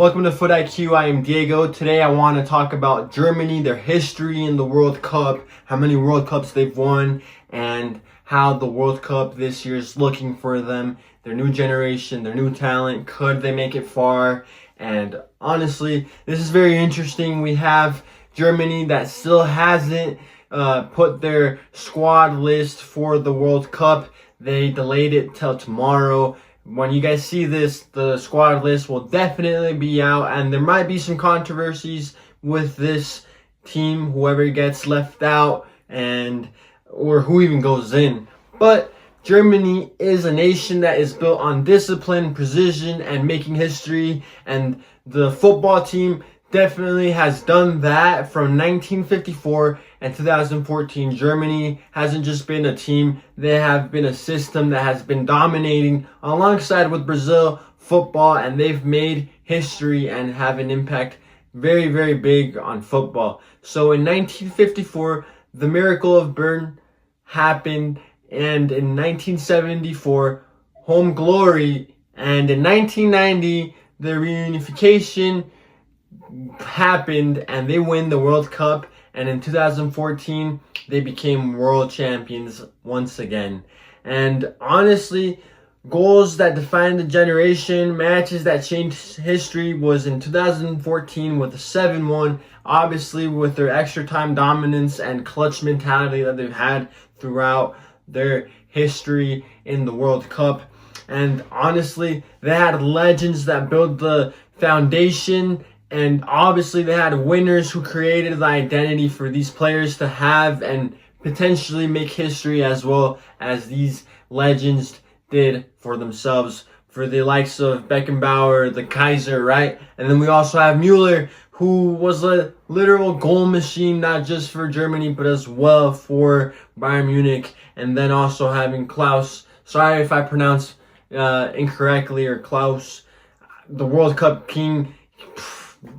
Welcome to FUT-IQ. I am Diego. Today I want to talk about Germany, their history in the World Cup, how many World Cups they've won, and how the World Cup this year is looking for them, their new generation, their new talent. Could they make it far? And honestly, this is very interesting. We have Germany that still hasn't put their squad list for the World Cup. They delayed it till tomorrow. When you guys see this, the squad list will definitely be out, and there might be some controversies with this team, whoever gets left out or who even goes in. But Germany is a nation that is built on discipline, precision, and making history, and the football team definitely has done that from 1954 and 2014. Germany hasn't just been a team, they have been a system that has been dominating alongside with Brazil football, and they've made history and have an impact very, very big on football. So in 1954, the miracle of Bern happened, and in 1974, home glory, and in 1990, the reunification happened and they win the World Cup, and in 2014 they became world champions once again. And honestly, goals that defined the generation, matches that changed history, was in 2014 with the 7-1, obviously with their extra time dominance and clutch mentality that they've had throughout their history in the World Cup. And honestly, they had legends that built the foundation, and obviously they had winners who created the identity for these players to have and potentially make history, as well as these legends did for themselves, for the likes of Beckenbauer, the Kaiser, right? And then we also have Müller, who was a literal goal machine, not just for Germany, but as well for Bayern Munich. And then also having Klaus, sorry if I pronounce incorrectly, or Klaus, the World Cup king.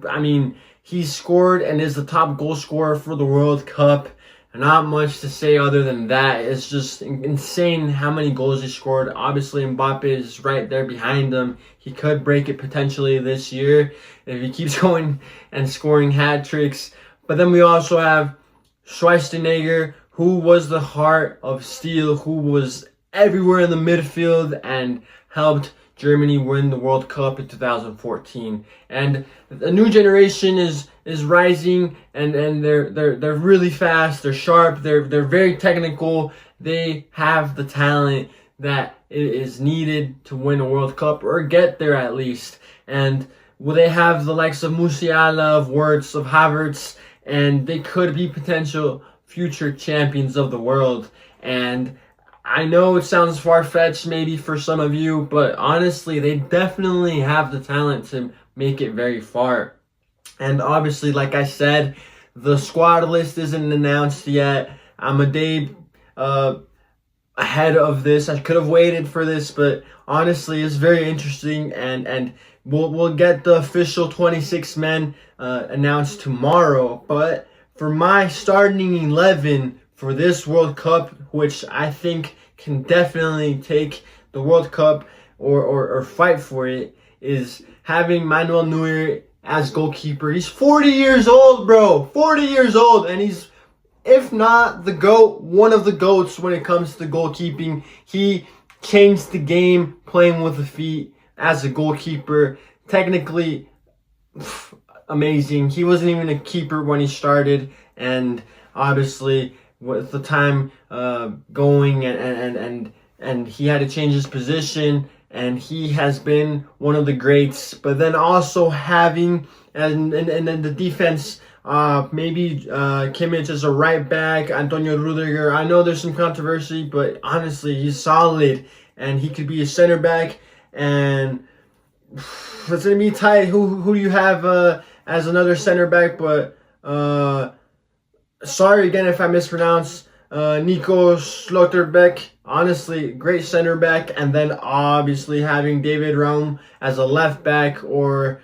I mean, he scored and is the top goal scorer for the World Cup. Not much to say other than that. It's just insane how many goals he scored. Obviously, Mbappe is right there behind him. He could break it potentially this year if he keeps going and scoring hat tricks. But then we also have Schweinsteiger, who was the heart of steel, who was everywhere in the midfield and helped Germany win the World Cup in 2014. And a new generation is rising, and they're really fast, they're sharp, they're very technical. They have the talent that is needed to win a World Cup, or get there at least. And they have the likes of Musiala, of Wirtz, of Havertz, and they could be potential future champions of the world. And I know it sounds far-fetched maybe for some of you, but honestly, they definitely have the talent to make it very far. And obviously, like I said, the squad list isn't announced yet. I'm a day ahead of this. I could have waited for this, but honestly, it's very interesting, and we'll get the official 26 men announced tomorrow. But for my starting 11 for this World Cup, which I think can definitely take the World Cup or fight for it, is having Manuel Neuer as goalkeeper. He's 40 years old, bro. 40 years old, and he's, if not the GOAT, one of the GOATs when it comes to goalkeeping. He changed the game playing with the feet as a goalkeeper. Technically, amazing. He wasn't even a keeper when he started, and obviously with the time going and he had to change his position, and he has been one of the greats. But then also having and then the defense, maybe Kimmich as a right back, Antonio Rudiger. I know there's some controversy, but honestly, he's solid, and he could be a center back. And it's gonna be tight. Who do you have as another center back? But sorry again if I mispronounce. Nico Schlotterbeck, honestly, great center back. And then obviously having David Raum as a left back, or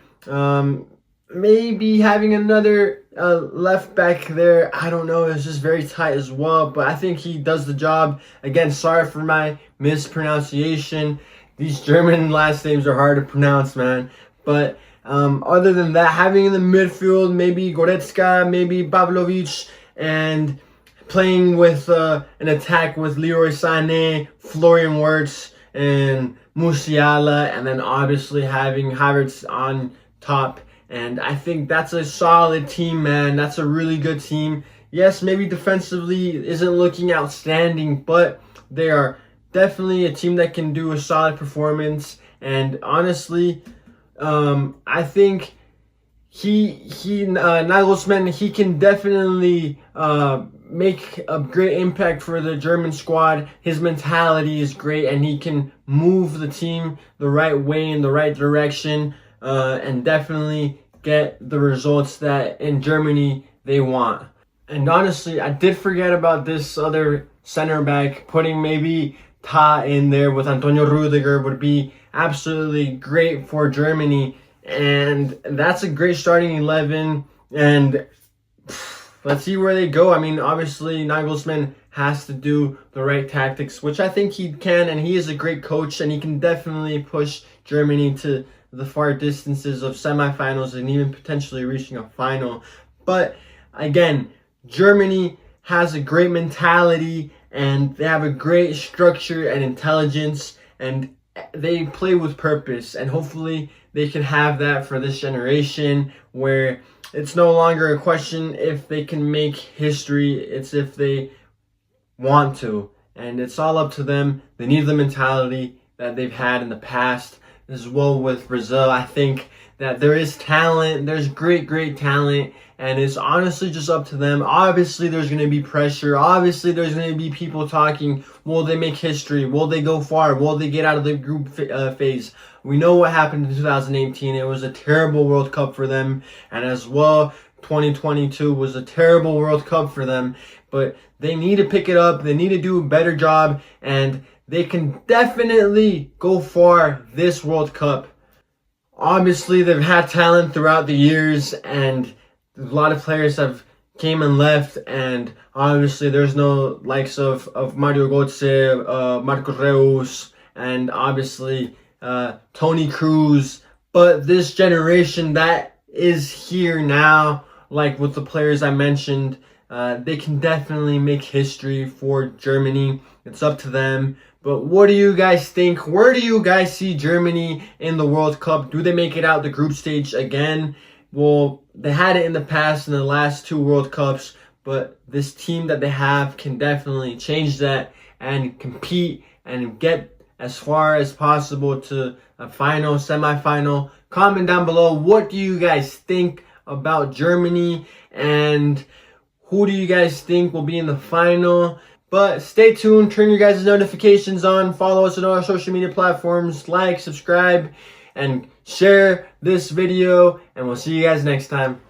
maybe having another left back there. I don't know. It's just very tight as well. But I think he does the job. Again, sorry for my mispronunciation. These German last names are hard to pronounce, man. But Other than that, having in the midfield maybe Goretzka, maybe Pavlovic, and playing with an attack with Leroy Sané, Florian Wirtz, and Musiala, and then obviously having Havertz on top. And I think that's a solid team, man. That's a really good team. Yes, maybe defensively isn't looking outstanding, but they are definitely a team that can do a solid performance. And honestly, I think Nagelsmann, he can definitely make a great impact for the German squad. His mentality is great, and he can move the team the right way in the right direction, and definitely get the results that in Germany they want. And honestly, I did forget about this other center back. Putting maybe Ta in there with Antonio Rudiger would be absolutely great for Germany. And that's a great starting 11. And let's see where they go. I mean, obviously, Nagelsmann has to do the right tactics, which I think he can. And he is a great coach, and he can definitely push Germany to the far distances of semifinals and even potentially reaching a final. But again, Germany has a great mentality, and they have a great structure and intelligence, and they play with purpose. And hopefully they can have that for this generation, where it's no longer a question if they can make history, it's if they want to. And it's all up to them. They need the mentality that they've had in the past. As well with Brazil, I think that there is talent. There's great talent, and it's honestly just up to them. Obviously, there's going to be pressure. Obviously, there's going to be people talking, will they make history? Will they go far? Will they get out of the group phase? We know what happened in 2018. It was a terrible World Cup for them, and as well, 2022 was a terrible World Cup for them. But they need to pick it up. They need to do a better job, and they can definitely go far this World Cup. Obviously, they've had talent throughout the years, and a lot of players have came and left, and obviously there's no likes of Mario Götze, Marcos Reus, and obviously Toni Kroos. But this generation that is here now, like with the players I mentioned, they can definitely make history for Germany. It's up to them. But what do you guys think? Where do you guys see Germany in the World Cup? Do they make it out the group stage again? Well, they had it in the past in the last 2 World Cups, but this team that they have can definitely change that and compete and get as far as possible to a final, semifinal. Comment down below, what do you guys think about Germany, and who do you guys think will be in the final? But stay tuned, turn your guys' notifications on, follow us on all our social media platforms, like, subscribe, and share this video, and we'll see you guys next time.